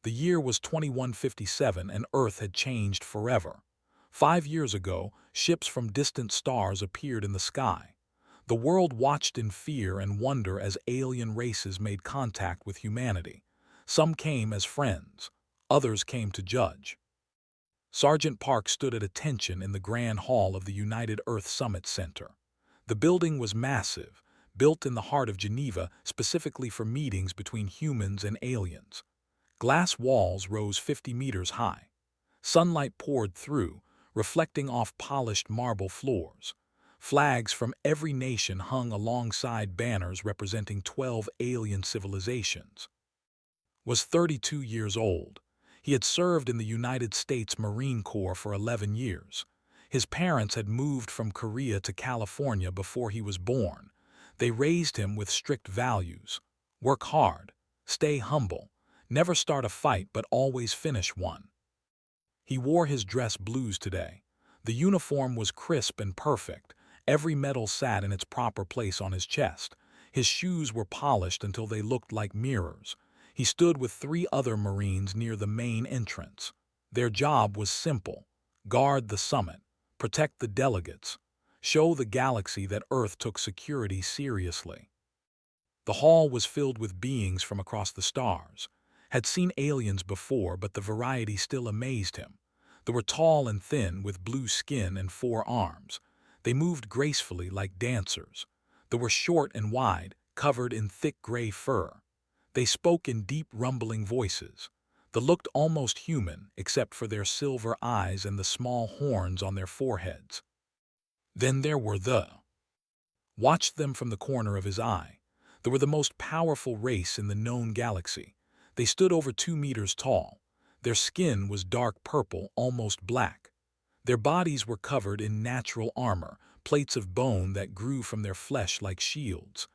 The year was 2157 and Earth had changed forever. 5 years ago, ships from distant stars appeared in the sky. The world watched in fear and wonder as alien races made contact with humanity. Some came as friends, others came to judge. Sergeant Park stood at attention in the grand hall of the United Earth Summit Center. The building was massive, built in the heart of Geneva specifically for meetings between humans and aliens. Glass walls rose 50 meters high. Sunlight poured through, reflecting off polished marble floors. Flags from every nation hung alongside banners representing 12 alien civilizations. Was 32 years old. He had served in the United States Marine Corps for 11 years. His parents had moved from Korea to California before he was born. They raised him with strict values. Work hard, stay humble, never start a fight but always finish one. He wore his dress blues today. The uniform was crisp and perfect. Every medal sat in its proper place on his chest. His shoes were polished until they looked like mirrors. He stood with 3 other Marines near the main entrance. Their job was simple: guard the summit, protect the delegates, show the galaxy that Earth took security seriously. The hall was filled with beings from across the stars. Had seen aliens before, but the variety still amazed him. They were tall and thin, with blue skin and 4 arms. They moved gracefully like dancers. They were short and wide, covered in thick gray fur. They spoke in deep, rumbling voices. They looked almost human, except for their silver eyes and the small horns on their foreheads. Then there were the watched them from the corner of his eye. They were the most powerful race in the known galaxy. They stood over 2 meters tall. Their skin was dark purple, almost black. Their bodies were covered in natural armor, plates of bone that grew from their flesh like shields.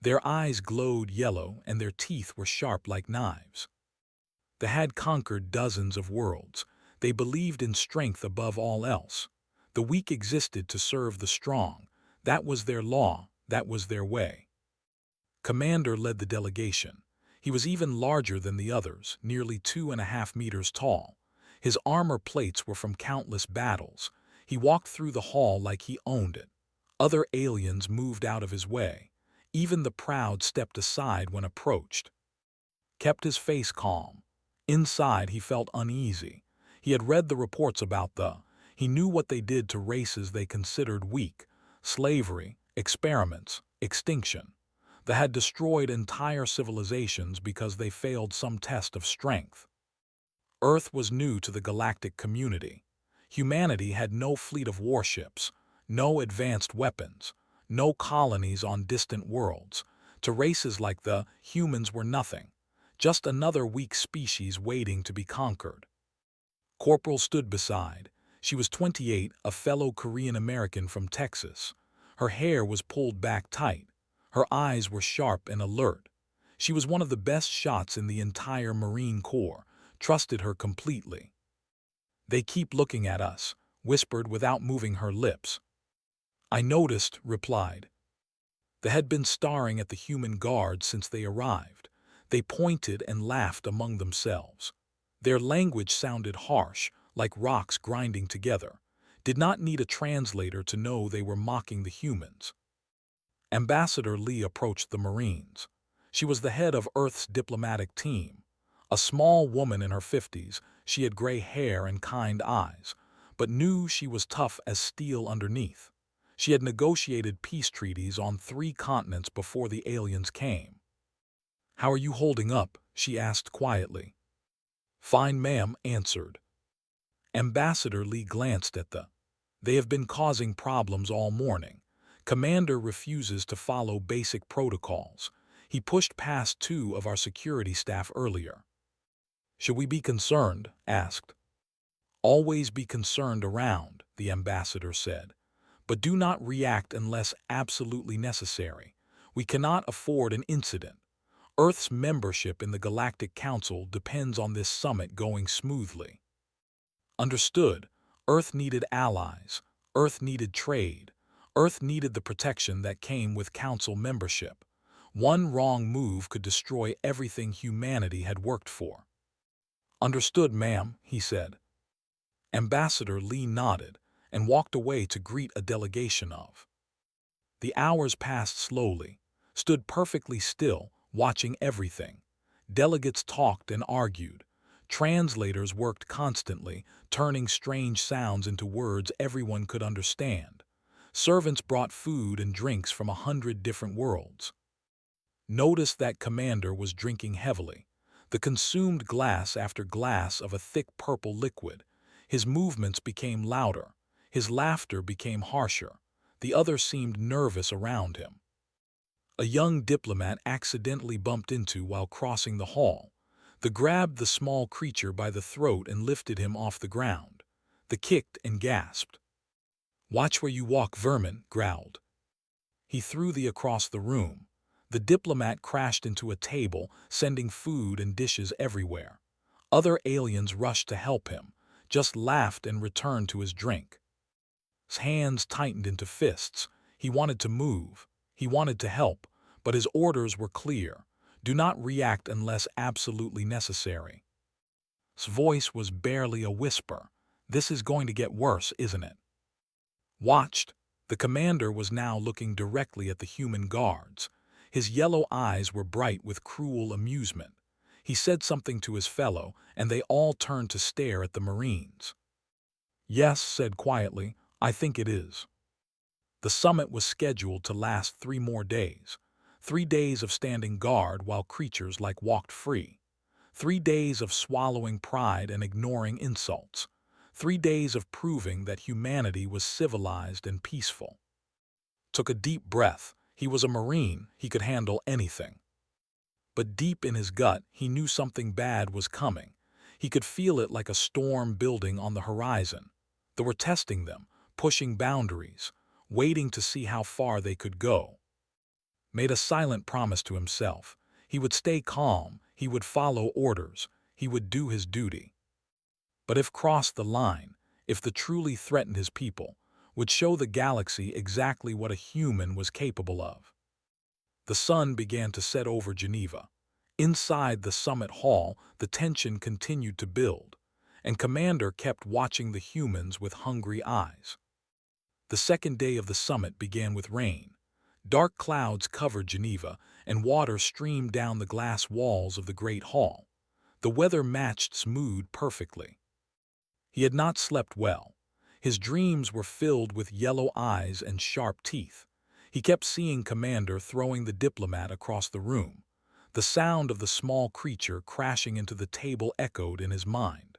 Their eyes glowed yellow and their teeth were sharp like knives. They had conquered dozens of worlds. They believed in strength above all else. The weak existed to serve the strong. That was their law, that was their way. Commander led the delegation. He was even larger than the others, nearly 2.5 meters tall. His armor plates were from countless battles. He walked through the hall like he owned it. Other aliens moved out of his way. Even the proud stepped aside when approached. Kept his face calm. Inside he felt uneasy. He had read the reports about he knew what they did to races they considered weak: slavery, experiments, extinction. They had destroyed entire civilizations because they failed some test of strength. Earth was new to the galactic community. Humanity had no fleet of warships, no advanced weapons, no colonies on distant worlds. To races like humans were nothing, just another weak species waiting to be conquered. Corporal stood beside. She was 28, a fellow Korean-American from Texas. Her hair was pulled back tight. Her eyes were sharp and alert. She was one of the best shots in the entire Marine Corps, trusted her completely. "They keep looking at us," whispered without moving her lips. "I noticed," replied. They had been staring at the human guards since they arrived. They pointed and laughed among themselves. Their language sounded harsh, like rocks grinding together. Did not need a translator to know they were mocking the humans. Ambassador Lee approached the Marines. She was the head of Earth's diplomatic team. A small woman in her 50s, she had gray hair and kind eyes, but knew she was tough as steel underneath. She had negotiated peace treaties on 3 continents before the aliens came. "How are you holding up?" she asked quietly. "Fine, ma'am," answered. Ambassador Lee glanced at They have been causing problems all morning. Commander refuses to follow basic protocols. He pushed past 2 of our security staff earlier. "Should we be concerned?" asked. "Always be concerned around," the ambassador said. "But do not react unless absolutely necessary. We cannot afford an incident. Earth's membership in the Galactic Council depends on this summit going smoothly." Understood. Earth needed allies. Earth needed trade. Earth needed the protection that came with Council membership. One wrong move could destroy everything humanity had worked for. "Understood, ma'am," he said. Ambassador Lee nodded and walked away to greet a delegation of. The hours passed slowly, stood perfectly still, watching everything. Delegates talked and argued. Translators worked constantly, turning strange sounds into words everyone could understand. Servants brought food and drinks from 100 different worlds. Notice that Commander was drinking heavily, the consumed glass after glass of a thick purple liquid. His movements became louder, his laughter became harsher. The others seemed nervous around him. A young diplomat accidentally bumped into while crossing the hall. The grabbed the small creature by the throat and lifted him off the ground. The kicked and gasped. "Watch where you walk, vermin," growled. He threw the across the room. The diplomat crashed into a table, sending food and dishes everywhere. Other aliens rushed to help him, just laughed and returned to his drink. His hands tightened into fists. He wanted to move. He wanted to help, but his orders were clear. Do not react unless absolutely necessary. His voice was barely a whisper. "This is going to get worse, isn't it?" Watched. The commander was now looking directly at the human guards. His yellow eyes were bright with cruel amusement. He said something to his fellow, and they all turned to stare at the Marines. "Yes," said quietly, "I think it is." The summit was scheduled to last 3 more days. 3 days of standing guard while creatures like walked free. 3 days of swallowing pride and ignoring insults. 3 days of proving that humanity was civilized and peaceful. Took a deep breath. He was a Marine. He could handle anything. But deep in his gut, he knew something bad was coming. He could feel it like a storm building on the horizon. They were testing them, pushing boundaries, waiting to see how far they could go. Made a silent promise to himself. He would stay calm, he would follow orders, he would do his duty. But if crossed the line, if they truly threatened his people, would show the galaxy exactly what a human was capable of. The sun began to set over Geneva. Inside the summit hall, the tension continued to build, and Commander kept watching the humans with hungry eyes. The second day of the summit began with rain. Dark clouds covered Geneva, and water streamed down the glass walls of the great hall. The weather matched his mood perfectly. He had not slept well. His dreams were filled with yellow eyes and sharp teeth. He kept seeing Commander throwing the diplomat across the room. The sound of the small creature crashing into the table echoed in his mind.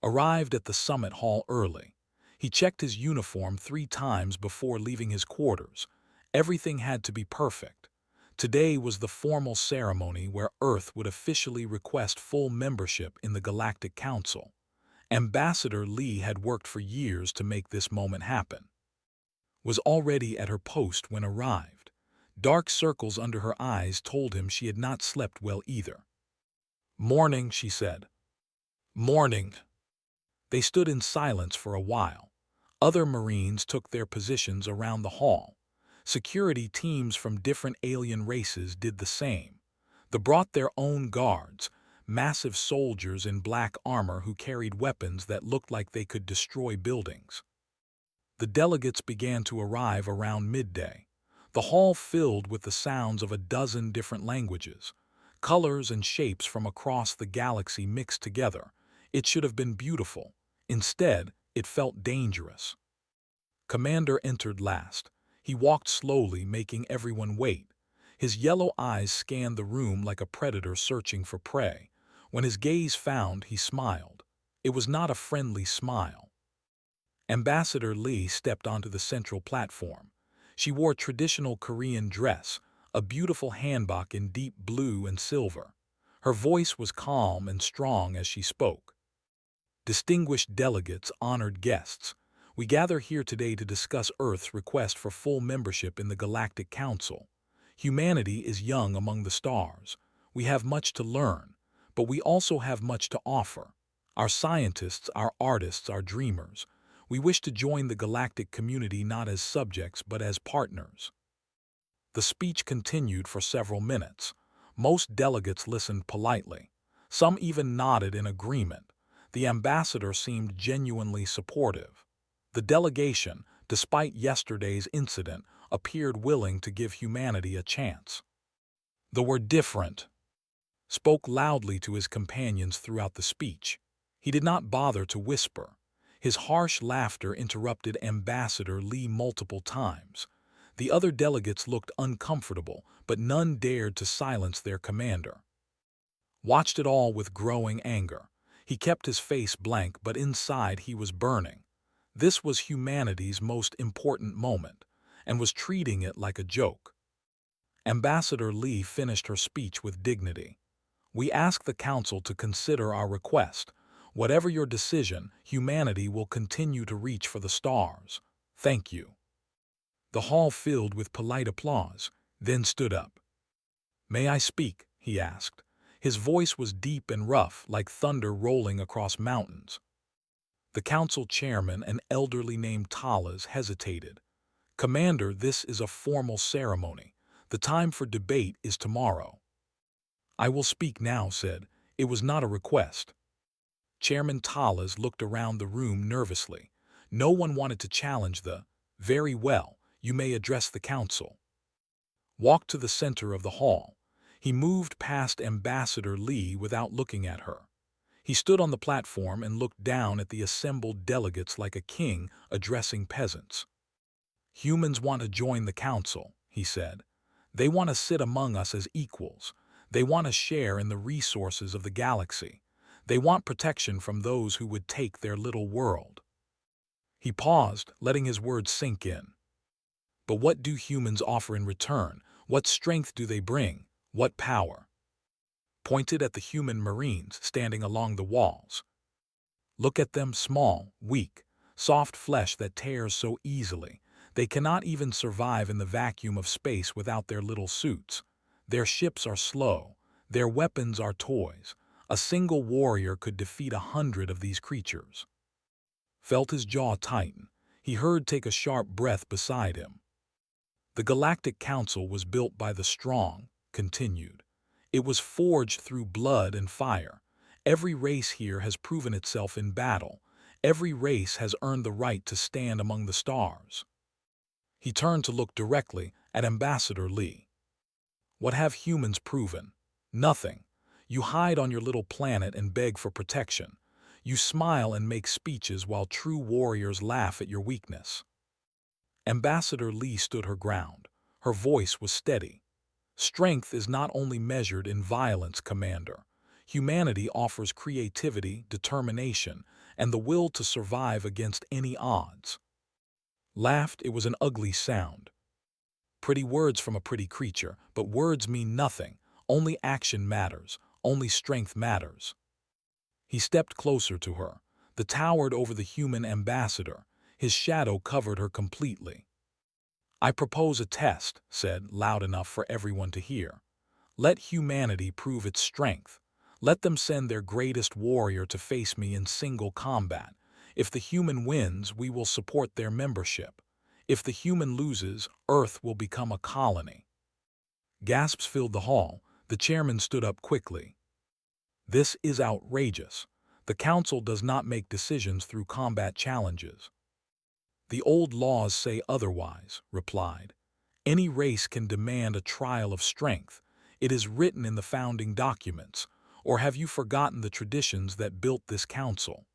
Arrived at the summit hall early. He checked his uniform 3 times before leaving his quarters. Everything had to be perfect. Today was the formal ceremony where Earth would officially request full membership in the Galactic Council. Ambassador Lee had worked for years to make this moment happen. Was already at her post when arrived. Dark circles under her eyes told him she had not slept well either. "Morning," she said. "Morning." They stood in silence for a while. Other Marines took their positions around the hall. Security teams from different alien races did the same. They brought their own guards, massive soldiers in black armor who carried weapons that looked like they could destroy buildings. The delegates began to arrive around midday. The hall filled with the sounds of a dozen different languages. Colors and shapes from across the galaxy mixed together. It should have been beautiful. Instead, it felt dangerous. Commander entered last. He walked slowly, making everyone wait. His yellow eyes scanned the room like a predator searching for prey. When his gaze found, he smiled. It was not a friendly smile. Ambassador Lee stepped onto the central platform. She wore traditional Korean dress, a beautiful hanbok in deep blue and silver. Her voice was calm and strong as she spoke. "Distinguished delegates, honored guests, we gather here today to discuss Earth's request for full membership in the Galactic Council. Humanity is young among the stars. We have much to learn, but we also have much to offer. Our scientists, our artists, our dreamers. We wish to join the galactic community not as subjects but as partners." The speech continued for several minutes. Most delegates listened politely. Some even nodded in agreement. The ambassador seemed genuinely supportive. The delegation, despite yesterday's incident, appeared willing to give humanity a chance. The "we're different" spoke loudly to his companions throughout the speech. He did not bother to whisper. His harsh laughter interrupted Ambassador Lee multiple times. The other delegates looked uncomfortable, but none dared to silence their commander. Watched it all with growing anger. He kept his face blank, but inside he was burning. This was humanity's most important moment, and was treating it like a joke. Ambassador Lee finished her speech with dignity. "We ask the Council to consider our request. Whatever your decision, humanity will continue to reach for the stars. Thank you." The hall filled with polite applause, then stood up. "May I speak?" he asked. His voice was deep and rough, like thunder rolling across mountains. The council chairman, an elderly named Talas, hesitated. "Commander, this is a formal ceremony. The time for debate is tomorrow." "I will speak now," said. It was not a request. Chairman Talas looked around the room nervously. No one wanted to challenge the, "Very well, you may address the council." Walked to the center of the hall. He moved past Ambassador Lee without looking at her. He stood on the platform and looked down at the assembled delegates like a king addressing peasants. "Humans want to join the council," he said. "They want to sit among us as equals. They want to share in the resources of the galaxy. They want protection from those who would take their little world." He paused, letting his words sink in. "But what do humans offer in return? What strength do they bring? What power?" Pointed at the human marines standing along the walls. "Look at them, small, weak, soft flesh that tears so easily. They cannot even survive in the vacuum of space without their little suits. Their ships are slow. Their weapons are toys. A single warrior could defeat 100 of these creatures." Felt his jaw tighten. He heard take a sharp breath beside him. "The Galactic Council was built by the strong," continued. "It was forged through blood and fire. Every race here has proven itself in battle. Every race has earned the right to stand among the stars." He turned to look directly at Ambassador Lee. "What have humans proven? Nothing. You hide on your little planet and beg for protection. You smile and make speeches while true warriors laugh at your weakness." Ambassador Lee stood her ground. Her voice was steady. "Strength is not only measured in violence, Commander. Humanity offers creativity, determination, and the will to survive against any odds." Laughed. It was an ugly sound. Pretty words from a pretty creature, but words mean nothing. Only action matters. Only strength matters. He stepped closer to her. The towered over the human ambassador. His shadow covered her completely. "I propose a test," said, loud enough for everyone to hear. "Let humanity prove its strength. Let them send their greatest warrior to face me in single combat. If the human wins, we will support their membership. If the human loses, Earth will become a colony." Gasps filled the hall. The chairman stood up quickly. "This is outrageous. The council does not make decisions through combat challenges." "The old laws say otherwise," replied. "Any race can demand a trial of strength. It is written in the founding documents. Or have you forgotten the traditions that built this council?"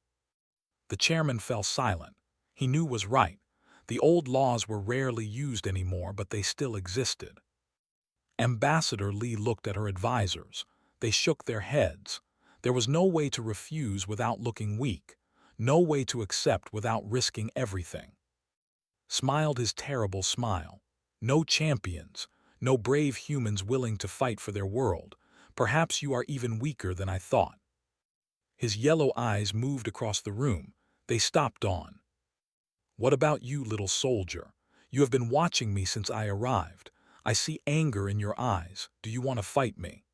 The chairman fell silent. He knew was right. The old laws were rarely used anymore, but they still existed. Ambassador Lee looked at her advisors. They shook their heads. There was no way to refuse without looking weak. No way to accept without risking everything. Smiled his terrible smile. "No champions. No brave humans willing to fight for their world. Perhaps you are even weaker than I thought." His yellow eyes moved across the room. They stopped on. "What about you, little soldier? You have been watching me since I arrived. I see anger in your eyes. Do you want to fight me?"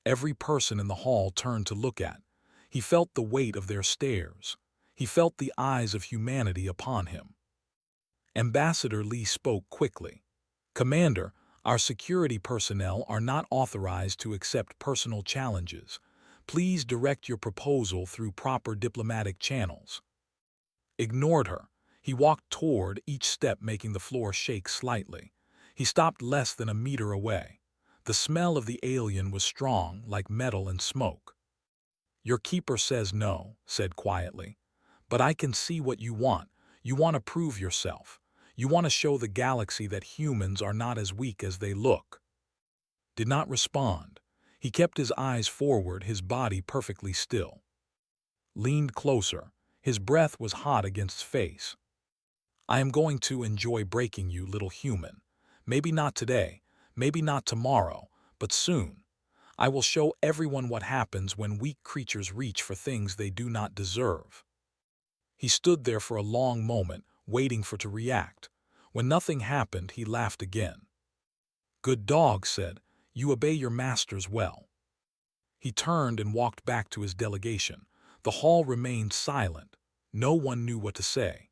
Every person in the hall turned to look at. He felt the weight of their stares. He felt the eyes of humanity upon him. Ambassador Lee spoke quickly. "Commander, our security personnel are not authorized to accept personal challenges. Please direct your proposal through proper diplomatic channels." Ignored her. He walked toward each step, making the floor shake slightly. He stopped less than a meter away. The smell of the alien was strong, like metal and smoke. "Your keeper says no," said quietly. "But I can see what you want. You want to prove yourself. You want to show the galaxy that humans are not as weak as they look." Did not respond. He kept his eyes forward, his body perfectly still. Leaned closer. His breath was hot against his face. "I am going to enjoy breaking you, little human. Maybe not today, maybe not tomorrow, but soon. I will show everyone what happens when weak creatures reach for things they do not deserve." He stood there for a long moment, waiting for to react. When nothing happened, he laughed again. "Good dog," said. "You obey your masters well." He turned and walked back to his delegation. The hall remained silent. No one knew what to say.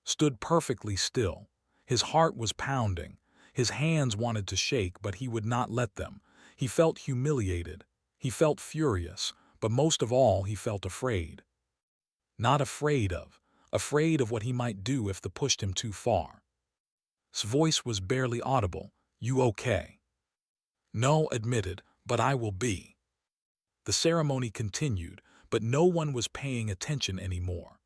Stood perfectly still. His heart was pounding. His hands wanted to shake, but he would not let them. He felt humiliated. He felt furious, but most of all he felt afraid. Not afraid of what he might do if they pushed him too far. His voice was barely audible. "You okay?" "No," admitted, "but I will be." The ceremony continued, but no one was paying attention anymore.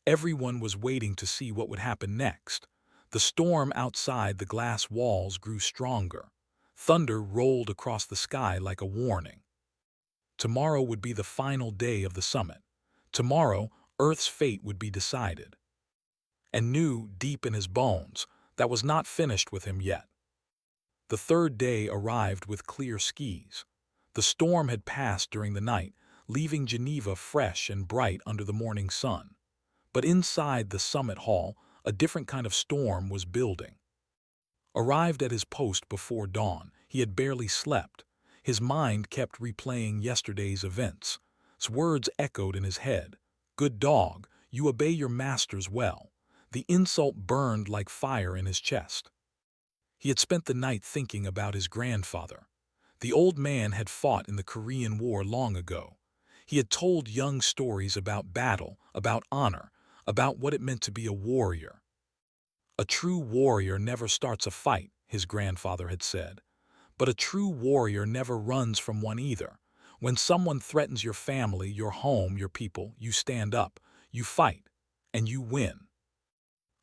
Everyone was waiting to see what would happen next. The storm outside the glass walls grew stronger. Thunder rolled across the sky like a warning. Tomorrow would be the final day of the summit. Tomorrow, Earth's fate would be decided. And knew, deep in his bones, that was not finished with him yet. The third day arrived with clear skies. The storm had passed during the night, leaving Geneva fresh and bright under the morning sun. But inside the summit hall, a different kind of storm was building. Arrived at his post before dawn, he had barely slept. His mind kept replaying yesterday's events. His words echoed in his head. "Good dog, you obey your masters well." The insult burned like fire in his chest. He had spent the night thinking about his grandfather. The old man had fought in the Korean War long ago. He had told young stories about battle, about honor, about what it meant to be a warrior. "A true warrior never starts a fight," his grandfather had said. "But a true warrior never runs from one either. When someone threatens your family, your home, your people, you stand up, you fight, and you win."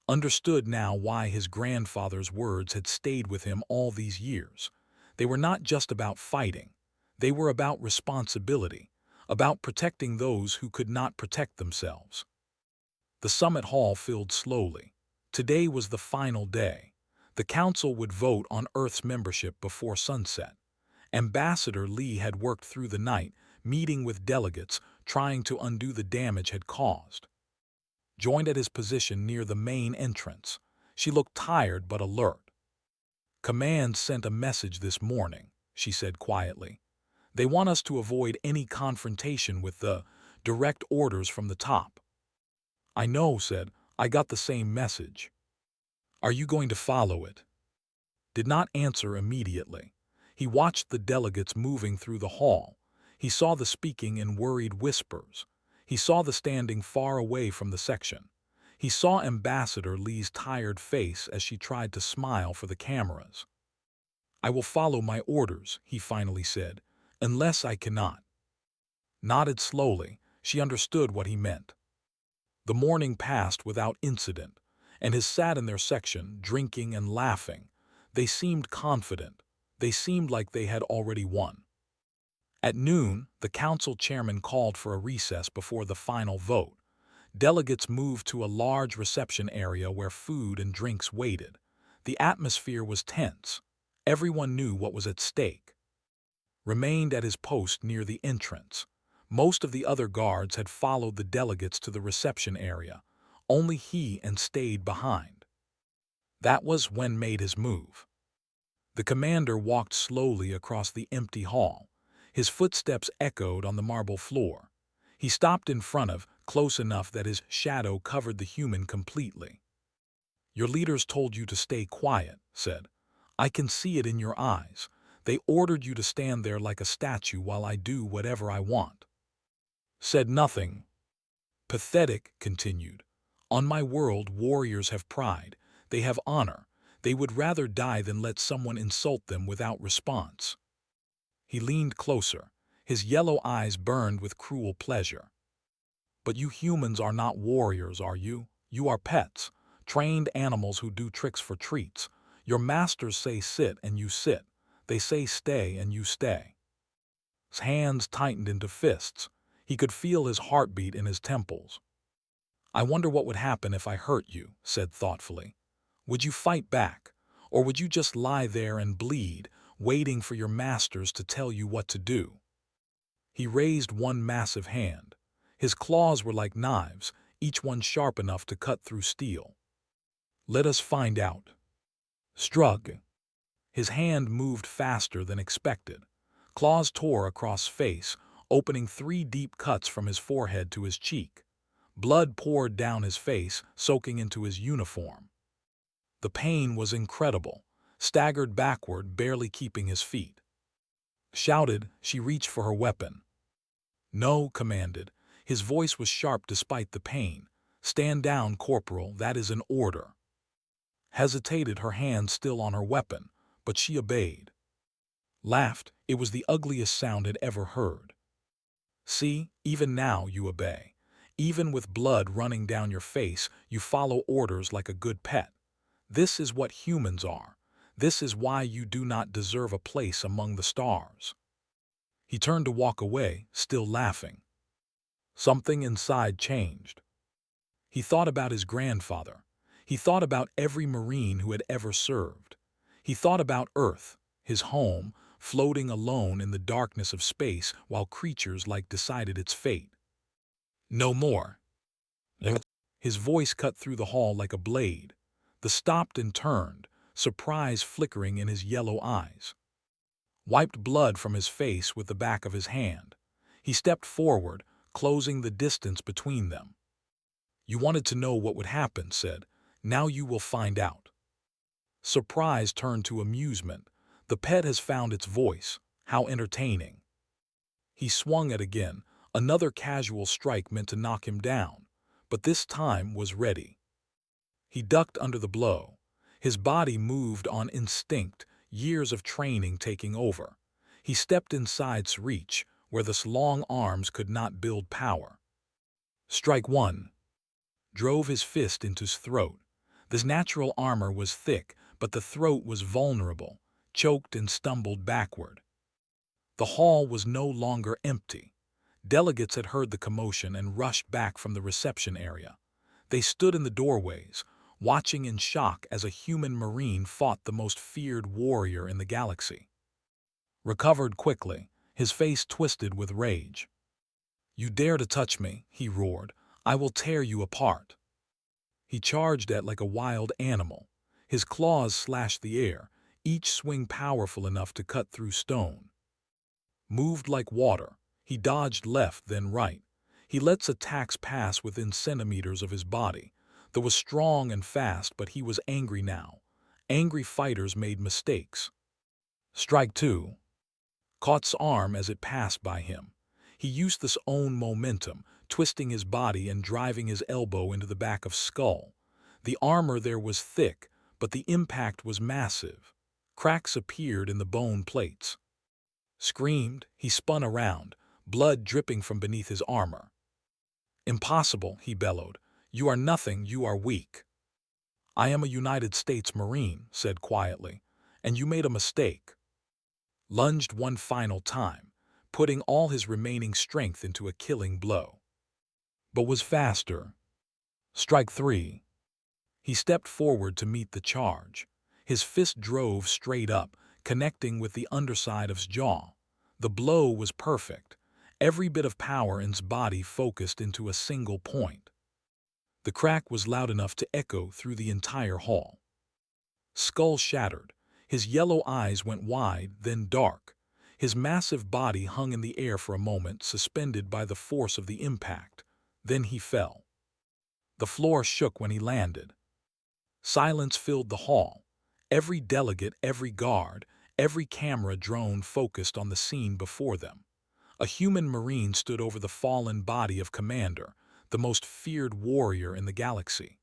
Understood now why his grandfather's words had stayed with him all these years. They were not just about fighting. They were about responsibility, about protecting those who could not protect themselves. The summit hall filled slowly. Today was the final day. The council would vote on Earth's membership before sunset. Ambassador Lee had worked through the night, meeting with delegates, trying to undo the damage had caused. Joined at his position near the main entrance. She looked tired but alert. "Command sent a message this morning," she said quietly. "They want us to avoid any confrontation with the direct orders from the top." "I know," said. "I got the same message." "Are you going to follow it?" Did not answer immediately. He watched the delegates moving through the hall. He saw the speaking in worried whispers. He saw the standing far away from the section. He saw Ambassador Lee's tired face as she tried to smile for the cameras. "I will follow my orders," he finally said, "unless I cannot." Nodded slowly. She understood what he meant. The morning passed without incident, and he sat in their section, drinking and laughing. They seemed confident. They seemed like they had already won. At noon, the council chairman called for a recess before the final vote. Delegates moved to a large reception area where food and drinks waited. The atmosphere was tense. Everyone knew what was at stake. Remained at his post near the entrance. Most of the other guards had followed the delegates to the reception area. Only he and stayed behind. That was when made his move. The commander walked slowly across the empty hall. His footsteps echoed on the marble floor. He stopped in front of, close enough that his shadow covered the human completely. "Your leaders told you to stay quiet," said. "I can see it in your eyes. They ordered you to stand there like a statue while I do whatever I want." Said nothing. Pathetic, continued. "On my world, warriors have pride. They have honor. They would rather die than let someone insult them without response." He leaned closer. His yellow eyes burned with cruel pleasure. "But you humans are not warriors, are you? You are pets, trained animals who do tricks for treats. Your masters say sit and you sit. They say stay and you stay." His hands tightened into fists. He could feel his heartbeat in his temples. "I wonder what would happen if I hurt you," said thoughtfully. "Would you fight back? Or would you just lie there and bleed, waiting for your masters to tell you what to do?" He raised one massive hand. His claws were like knives, each one sharp enough to cut through steel. "Let us find out." Strug. His hand moved faster than expected. Claws tore across face, opening 3 deep cuts from his forehead to his cheek. Blood poured down his face, soaking into his uniform. The pain was incredible. Staggered backward, barely keeping his feet. Shouted, she reached for her weapon. "No," commanded. His voice was sharp despite the pain. "Stand down, Corporal, that is an order." Hesitated, her hand still on her weapon, but she obeyed. Laughed. It was the ugliest sound had ever heard. "See, even now you obey. Even with blood running down your face, you follow orders like a good pet. This is what humans are. This is why you do not deserve a place among the stars." He turned to walk away, still laughing. Something inside changed. He thought about his grandfather. He thought about every Marine who had ever served. He thought about Earth, his home, floating alone in the darkness of space while creatures like decided its fate. "No more." His voice cut through the hall like a blade. The stopped and turned, surprise flickering in his yellow eyes. Wiped blood from his face with the back of his hand. He stepped forward, closing the distance between them. "You wanted to know what would happen," said. "Now you will find out." Surprise turned to amusement. The pet has found its voice. How entertaining. He swung it again, another casual strike meant to knock him down, but this time was ready. He ducked under the blow. His body moved on instinct, years of training taking over. He stepped inside's reach, where the long arms could not build power. Strike one. Drove his fist into his throat. This natural armor was thick, but the throat was vulnerable, choked and stumbled backward. The hall was no longer empty. Delegates had heard the commotion and rushed back from the reception area. They stood in the doorways, watching in shock as a human Marine fought the most feared warrior in the galaxy. Recovered quickly, his face twisted with rage. "You dare to touch me," he roared. "I will tear you apart." He charged at like a wild animal. His claws slashed the air, each swing powerful enough to cut through stone. Moved like water. He dodged left, then right. He lets attacks pass within centimeters of his body. That was strong and fast, but he was angry now. Angry fighters made mistakes. Strike two. Caught's arm as it passed by him. He used this own momentum, twisting his body and driving his elbow into the back of skull. The armor there was thick, but the impact was massive. Cracks appeared in the bone plates. Screamed, he spun around, blood dripping from beneath his armor. "Impossible," he bellowed. "You are nothing, you are weak." "I am a United States Marine," said quietly, "and you made a mistake." Lunged one final time, putting all his remaining strength into a killing blow. But was faster. Strike three. He stepped forward to meet the charge. His fist drove straight up, connecting with the underside of his jaw. The blow was perfect. Every bit of power in his body focused into a single point. The crack was loud enough to echo through the entire hall. Skull shattered. His yellow eyes went wide, then dark. His massive body hung in the air for a moment, suspended by the force of the impact. Then he fell. The floor shook when he landed. Silence filled the hall. Every delegate, every guard, every camera drone focused on the scene before them. A human marine stood over the fallen body of Commander, the most feared warrior in the galaxy.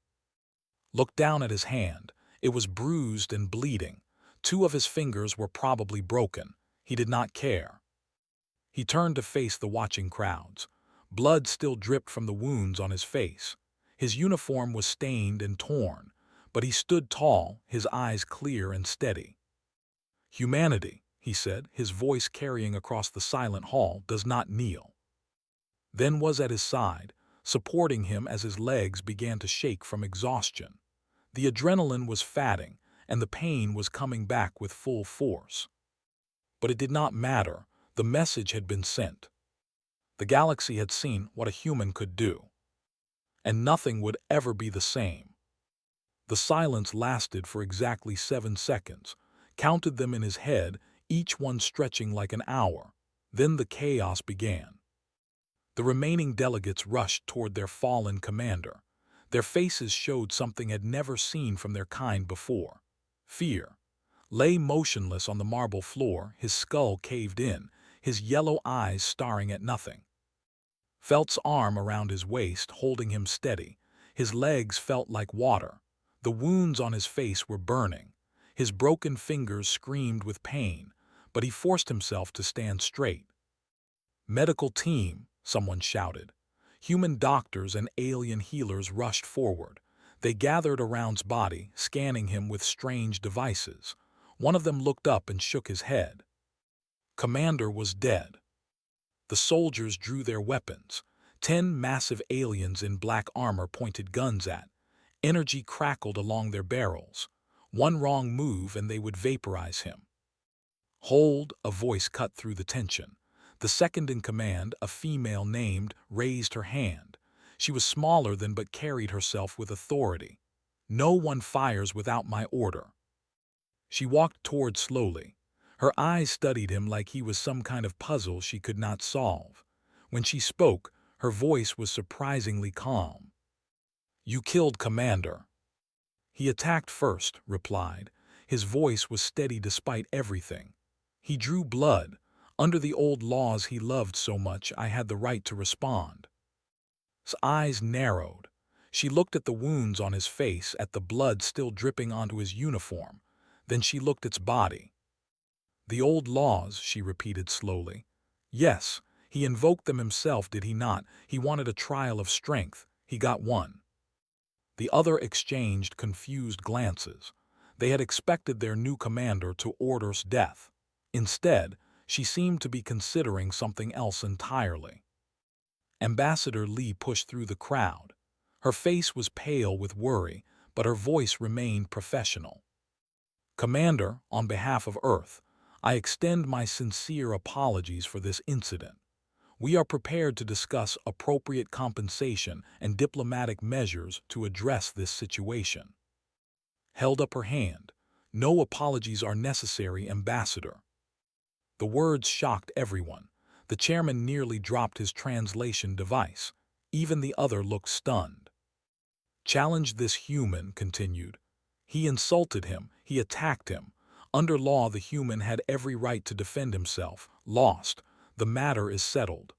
Looked down at his hand. It was bruised and bleeding. Two of his fingers were probably broken. He did not care. He turned to face the watching crowds. Blood still dripped from the wounds on his face. His uniform was stained and torn, but he stood tall, his eyes clear and steady. "Humanity," he said, his voice carrying across the silent hall, "does not kneel." Then was at his side, supporting him as his legs began to shake from exhaustion. The adrenaline was fatting, and the pain was coming back with full force. But it did not matter. The message had been sent. The galaxy had seen what a human could do, and nothing would ever be the same. The silence lasted for exactly 7 seconds, counted them in his head, each one stretching like an hour. Then the chaos began. The remaining delegates rushed toward their fallen commander. Their faces showed something had never seen from their kind before. Fear. Lay motionless on the marble floor, his skull caved in, his yellow eyes staring at nothing. Felt's arm around his waist, holding him steady. His legs felt like water. The wounds on his face were burning. His broken fingers screamed with pain, but he forced himself to stand straight. "Medical team," someone shouted. Human doctors and alien healers rushed forward. They gathered around's body, scanning him with strange devices. One of them looked up and shook his head. Commander was dead. The soldiers drew their weapons. 10 massive aliens in black armor pointed guns at. Energy crackled along their barrels. One wrong move and they would vaporize him. "Hold," a voice cut through the tension. The second in command, a female named, raised her hand. She was smaller than but carried herself with authority. "No one fires without my order." She walked toward slowly. Her eyes studied him like he was some kind of puzzle she could not solve. When she spoke, her voice was surprisingly calm. "You killed Commander." "He attacked first," replied. His voice was steady despite everything. "He drew blood. Under the old laws he loved so much, I had the right to respond." His eyes narrowed. She looked at the wounds on his face, at the blood still dripping onto his uniform. Then she looked at its body. "The old laws," she repeated slowly. "Yes, he invoked them himself, did he not? He wanted a trial of strength. He got one." The other exchanged confused glances. They had expected their new commander to order death. Instead, she seemed to be considering something else entirely. Ambassador Lee pushed through the crowd. Her face was pale with worry, but her voice remained professional. "Commander, on behalf of Earth, I extend my sincere apologies for this incident. We are prepared to discuss appropriate compensation and diplomatic measures to address this situation." Held up her hand. "No apologies are necessary, Ambassador." The words shocked everyone. The chairman nearly dropped his translation device. Even the other looked stunned. "Challenge this human," continued. "He insulted him. He attacked him. Under law, the human had every right to defend himself. Lost. The matter is settled."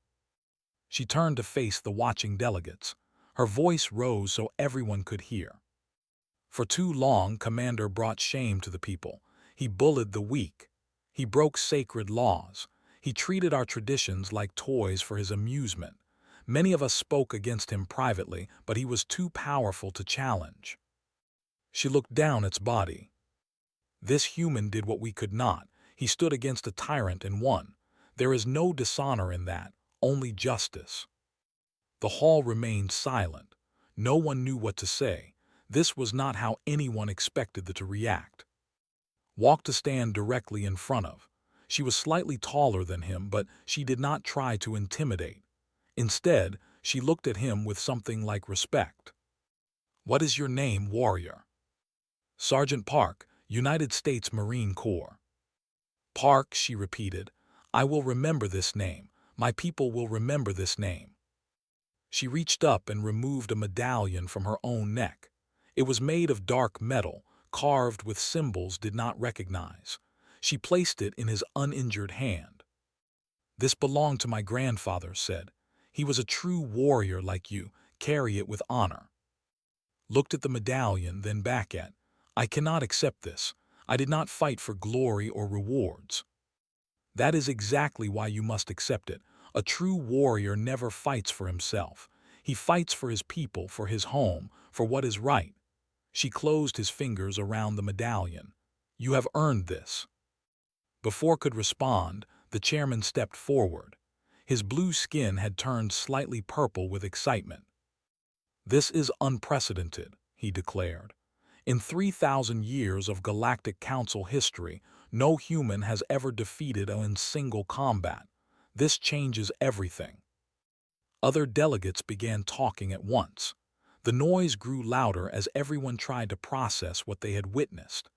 She turned to face the watching delegates. Her voice rose so everyone could hear. "For too long, Commander brought shame to the people. He bullied the weak. He broke sacred laws. He treated our traditions like toys for his amusement. Many of us spoke against him privately, but he was too powerful to challenge." She looked down at its body. "This human did what we could not. He stood against a tyrant and won. There is no dishonor in that, only justice." The hall remained silent. No one knew what to say. This was not how anyone expected them to react. Walked to stand directly in front of. She was slightly taller than him, but she did not try to intimidate. Instead, she looked at him with something like respect. "What is your name, warrior?" "Sergeant Park, United States Marine Corps." "Park," she repeated. "I will remember this name. My people will remember this name." She reached up and removed a medallion from her own neck. It was made of dark metal, carved with symbols did not recognize. She placed it in his uninjured hand. "This belonged to my grandfather," said. "He was a true warrior like you. Carry it with honor." Looked at the medallion, then back at, "I cannot accept this. I did not fight for glory or rewards." "That is exactly why you must accept it. A true warrior never fights for himself. He fights for his people, for his home, for what is right." She closed his fingers around the medallion. "You have earned this." Before could respond, the chairman stepped forward. His blue skin had turned slightly purple with excitement. "This is unprecedented," he declared. "In 3,000 years of Galactic Council history, no human has ever defeated in single combat. This changes everything." Other delegates began talking at once. The noise grew louder as everyone tried to process what they had witnessed.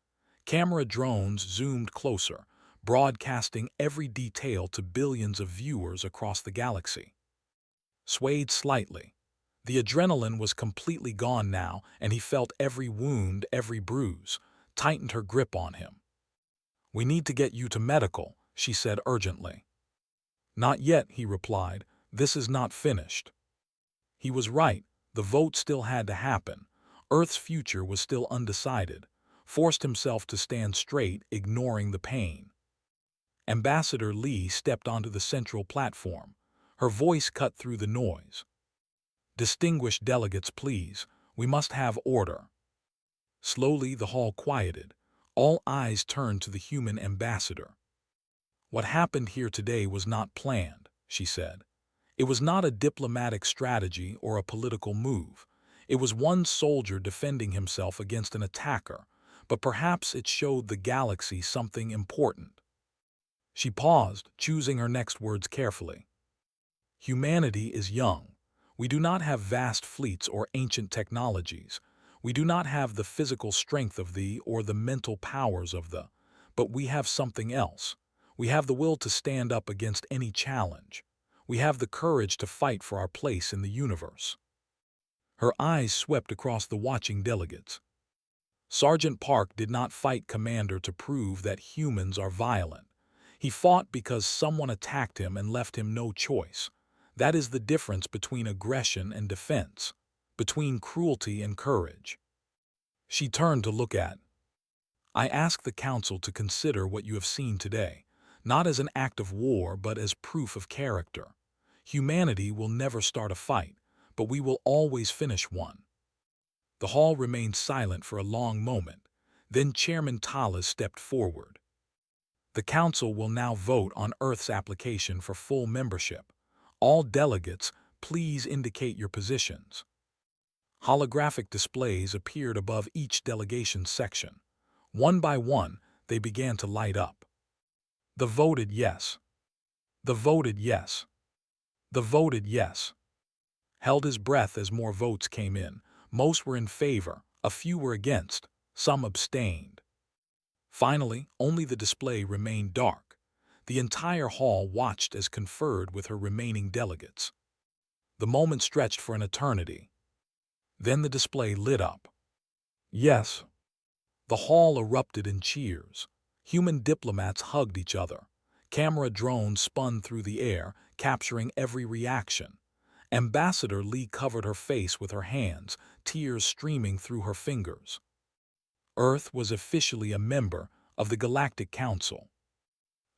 Camera drones zoomed closer, broadcasting every detail to billions of viewers across the galaxy. Swayed slightly. The adrenaline was completely gone now, and he felt every wound, every bruise, tightened her grip on him. "We need to get you to medical," she said urgently. "Not yet," he replied. "This is not finished." He was right. The vote still had to happen. Earth's future was still undecided. Forced himself to stand straight, ignoring the pain. Ambassador Lee stepped onto the central platform. Her voice cut through the noise. "Distinguished delegates, please. We must have order." Slowly the hall quieted. All eyes turned to the human ambassador. "What happened here today was not planned," she said. "It was not a diplomatic strategy or a political move. It was one soldier defending himself against an attacker, but perhaps it showed the galaxy something important." She paused, choosing her next words carefully. "Humanity is young. We do not have vast fleets or ancient technologies. We do not have the physical strength of the or the mental powers of the, but we have something else. We have the will to stand up against any challenge. We have the courage to fight for our place in the universe." Her eyes swept across the watching delegates. Sergeant Park did not fight Commander to prove that humans are violent. He fought because someone attacked him and left him no choice. That is the difference between aggression and defense, between cruelty and courage. She turned to look at. "I ask the Council to consider what you have seen today, not as an act of war but as proof of character. Humanity will never start a fight, but we will always finish one." The hall remained silent for a long moment. Then Chairman Tallis stepped forward. "The Council will now vote on Earth's application for full membership. All delegates, please indicate your positions." Holographic displays appeared above each delegation section. One by one, they began to light up. "The voted yes. The voted yes. The voted yes." Held his breath as more votes came in. Most were in favor, a few were against, some abstained. Finally, only the display remained dark. The entire hall watched as conferred with her remaining delegates. The moment stretched for an eternity. Then the display lit up. "Yes." The hall erupted in cheers. Human diplomats hugged each other. Camera drones spun through the air, capturing every reaction. Ambassador Lee covered her face with her hands, tears streaming through her fingers. Earth was officially a member of the Galactic Council.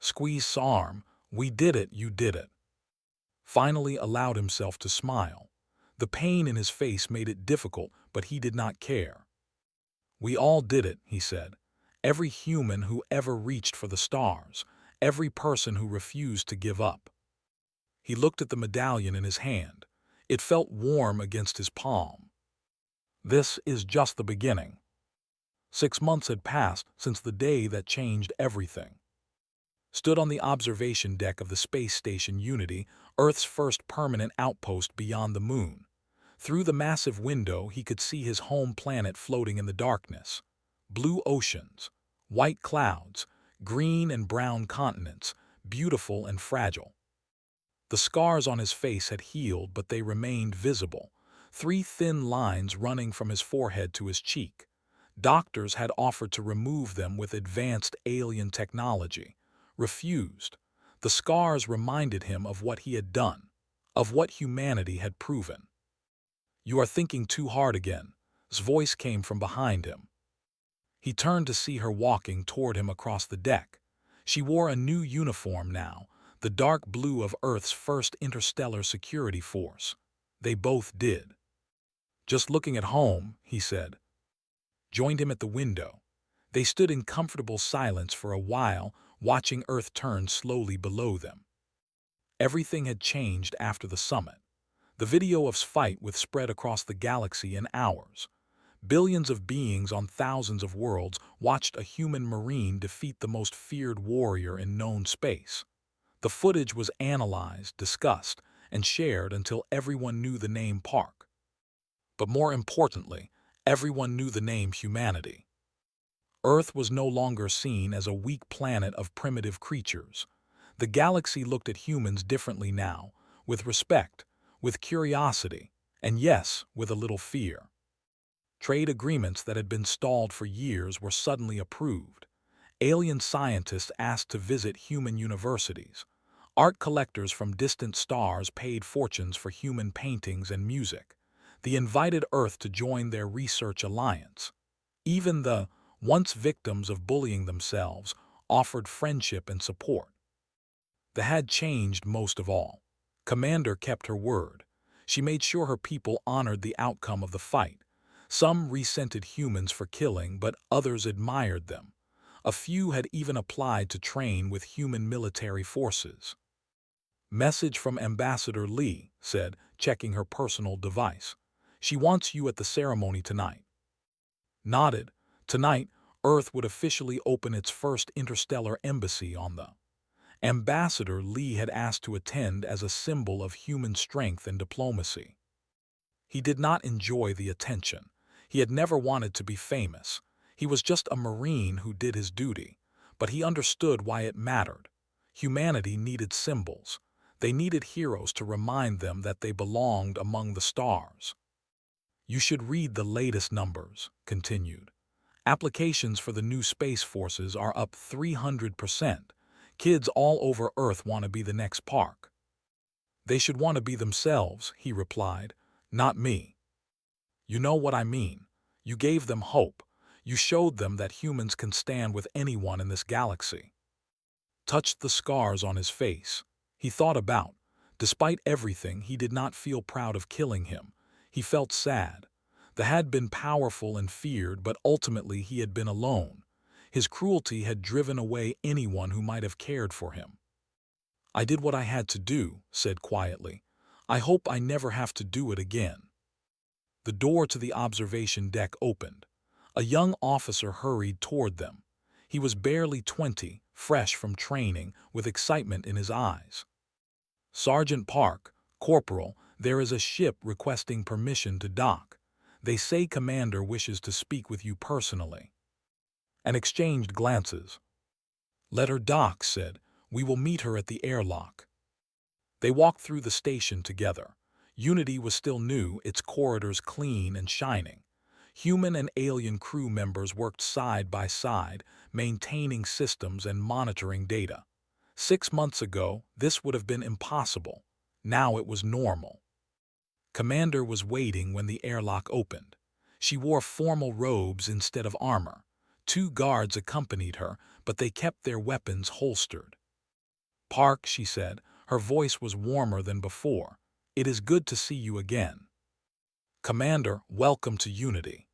Squeezed arm, "We did it, you did it." Finally allowed himself to smile. The pain in his face made it difficult, but he did not care. "We all did it," he said. "Every human who ever reached for the stars, every person who refused to give up." He looked at the medallion in his hand. It felt warm against his palm. "This is just the beginning." 6 months had passed since the day that changed everything. Stood on the observation deck of the space station Unity, Earth's first permanent outpost beyond the moon. Through the massive window, he could see his home planet floating in the darkness. Blue oceans, white clouds, green and brown continents, beautiful and fragile. The scars on his face had healed, but they remained visible, 3 thin lines running from his forehead to his cheek. Doctors had offered to remove them with advanced alien technology. Refused. The scars reminded him of what he had done, of what humanity had proven. "You are thinking too hard again," his voice came from behind him. He turned to see her walking toward him across the deck. She wore a new uniform now, the dark blue of Earth's first interstellar security force. They both did. "Just looking at home," he said. Joined him at the window. They stood in comfortable silence for a while, watching Earth turn slowly below them. Everything had changed after the summit. The video of fight was spread across the galaxy in hours. Billions of beings on thousands of worlds watched a human marine defeat the most feared warrior in known space. The footage was analyzed, discussed, and shared until everyone knew the name Park. But more importantly, everyone knew the name humanity. Earth was no longer seen as a weak planet of primitive creatures. The galaxy looked at humans differently now, with respect, with curiosity, and yes, with a little fear. Trade agreements that had been stalled for years were suddenly approved. Alien scientists asked to visit human universities. Art collectors from distant stars paid fortunes for human paintings and music. They invited Earth to join their research alliance. Even the once victims of bullying themselves offered friendship and support. The had changed most of all. Commander kept her word. She made sure her people honored the outcome of the fight. Some resented humans for killing, but others admired them. A few had even applied to train with human military forces. "Message from Ambassador Lee," said, checking her personal device. "She wants you at the ceremony tonight." Nodded. Tonight, Earth would officially open its first interstellar embassy on the Ambassador Lee had asked to attend as a symbol of human strength and diplomacy. He did not enjoy the attention. He had never wanted to be famous. He was just a Marine who did his duty. But he understood why it mattered. Humanity needed symbols. They needed heroes to remind them that they belonged among the stars. "You should read the latest numbers," continued. "Applications for the new space forces are up 300%. Kids all over Earth want to be the next Park." "They should want to be themselves," he replied, "not me." "You know what I mean. You gave them hope. You showed them that humans can stand with anyone in this galaxy." Touched the scars on his face. He thought about. Despite everything, he did not feel proud of killing him. He felt sad. The had been powerful and feared, but ultimately he had been alone. His cruelty had driven away anyone who might have cared for him. "I did what I had to do," said quietly. "I hope I never have to do it again." The door to the observation deck opened. A young officer hurried toward them. He was barely 20, fresh from training, with excitement in his eyes. "Sergeant Park, Corporal, there is a ship requesting permission to dock. They say Commander wishes to speak with you personally." And exchanged glances. "Let her dock," said. "We will meet her at the airlock." They walked through the station together. Unity was still new, its corridors clean and shining. Human and alien crew members worked side by side, maintaining systems and monitoring data. 6 months ago, this would have been impossible. Now it was normal. Commander was waiting when the airlock opened. She wore formal robes instead of armor. 2 guards accompanied her, but they kept their weapons holstered. "Park," she said, her voice was warmer than before. "It is good to see you again." "Commander, welcome to Unity."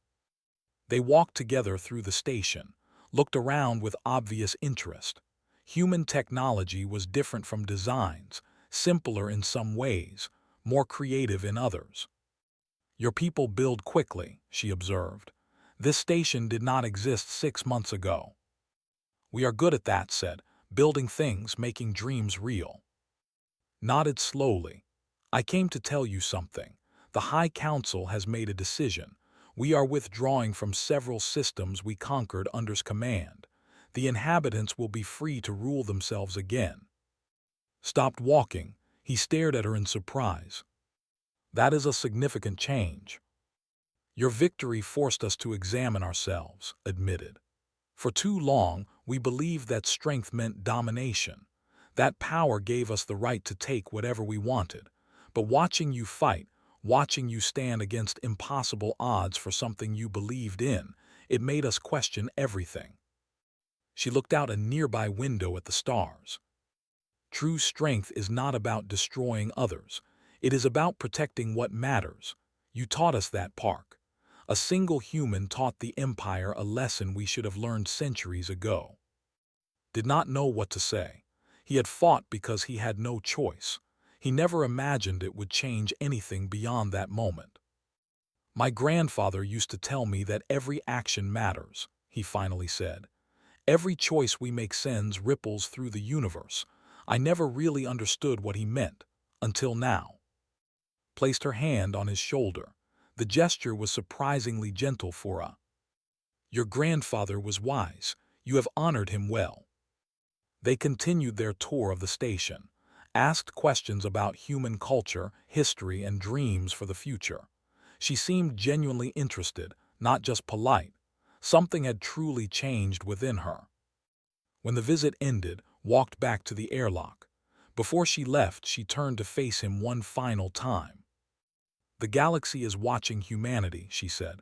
They walked together through the station, looked around with obvious interest. Human technology was different from designs, simpler in some ways, more creative in others. "Your people build quickly," she observed. "This station did not exist 6 months ago." "We are good at that," said, "building things, making dreams real." Nodded slowly. "I came to tell you something. The High Council has made a decision. We are withdrawing from several systems we conquered under's command. The inhabitants will be free to rule themselves again." Stopped walking. He stared at her in surprise. "That is a significant change." Your victory forced us to examine ourselves, admitted. For too long, we believed that strength meant domination. That power gave us the right to take whatever we wanted. But watching you fight, watching you stand against impossible odds for something you believed in, it made us question everything. She looked out a nearby window at the stars. True strength is not about destroying others. It is about protecting what matters. You taught us that, Park. A single human taught the Empire a lesson we should have learned centuries ago. Did not know what to say. He had fought because he had no choice. He never imagined it would change anything beyond that moment. My grandfather used to tell me that every action matters, he finally said. Every choice we make sends ripples through the universe. I never really understood what he meant, until now. Placed her hand on his shoulder. The gesture was surprisingly gentle for her. Your grandfather was wise. You have honored him well. They continued their tour of the station, asked questions about human culture, history, and dreams for the future. She seemed genuinely interested, not just polite. Something had truly changed within her. When the visit ended, walked back to the airlock. Before she left, she turned to face him one final time. The galaxy is watching humanity, she said.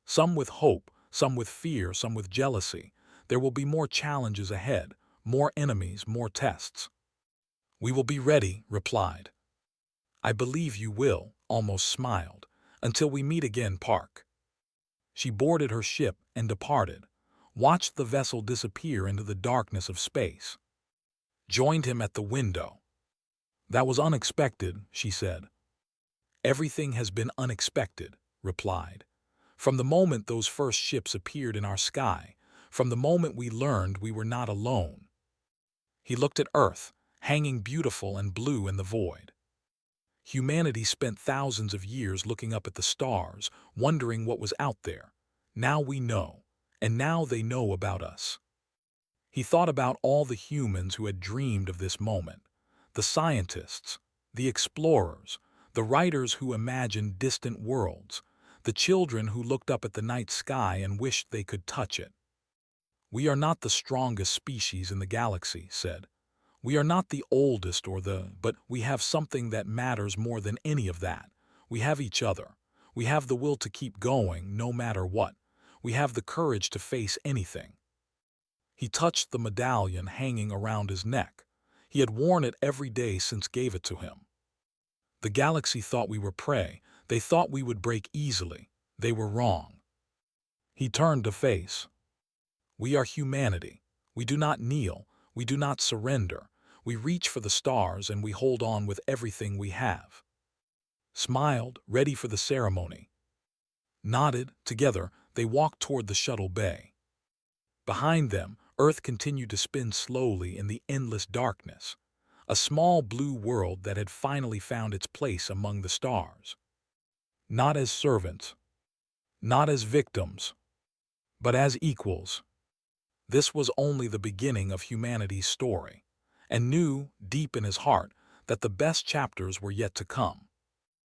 Some with hope, some with fear, some with jealousy. There will be more challenges ahead, more enemies, more tests. We will be ready, replied. I believe you will, almost smiled. Until we meet again, Park. She boarded her ship and departed, watched the vessel disappear into the darkness of space. Joined him at the window. That was unexpected, she said. Everything has been unexpected, replied. From the moment those first ships appeared in our sky, from the moment we learned we were not alone. He looked at Earth, hanging beautiful and blue in the void. Humanity spent thousands of years looking up at the stars, wondering what was out there. Now we know, and now they know about us. He thought about all the humans who had dreamed of this moment, the scientists, the explorers, the writers who imagined distant worlds, the children who looked up at the night sky and wished they could touch it. We are not the strongest species in the galaxy, said. We are not the oldest but we have something that matters more than any of that. We have each other. We have the will to keep going, no matter what. We have the courage to face anything. He touched the medallion hanging around his neck. He had worn it every day since gave it to him. The galaxy thought we were prey. They thought we would break easily. They were wrong. He turned to face. We are humanity. We do not kneel. We do not surrender. We reach for the stars and we hold on with everything we have. Smiled, ready for the ceremony. Nodded, together, they walked toward the shuttle bay. Behind them, Earth continued to spin slowly in the endless darkness. A small blue world that had finally found its place among the stars. Not as servants, not as victims, but as equals. This was only the beginning of humanity's story, and knew, deep in his heart, that the best chapters were yet to come.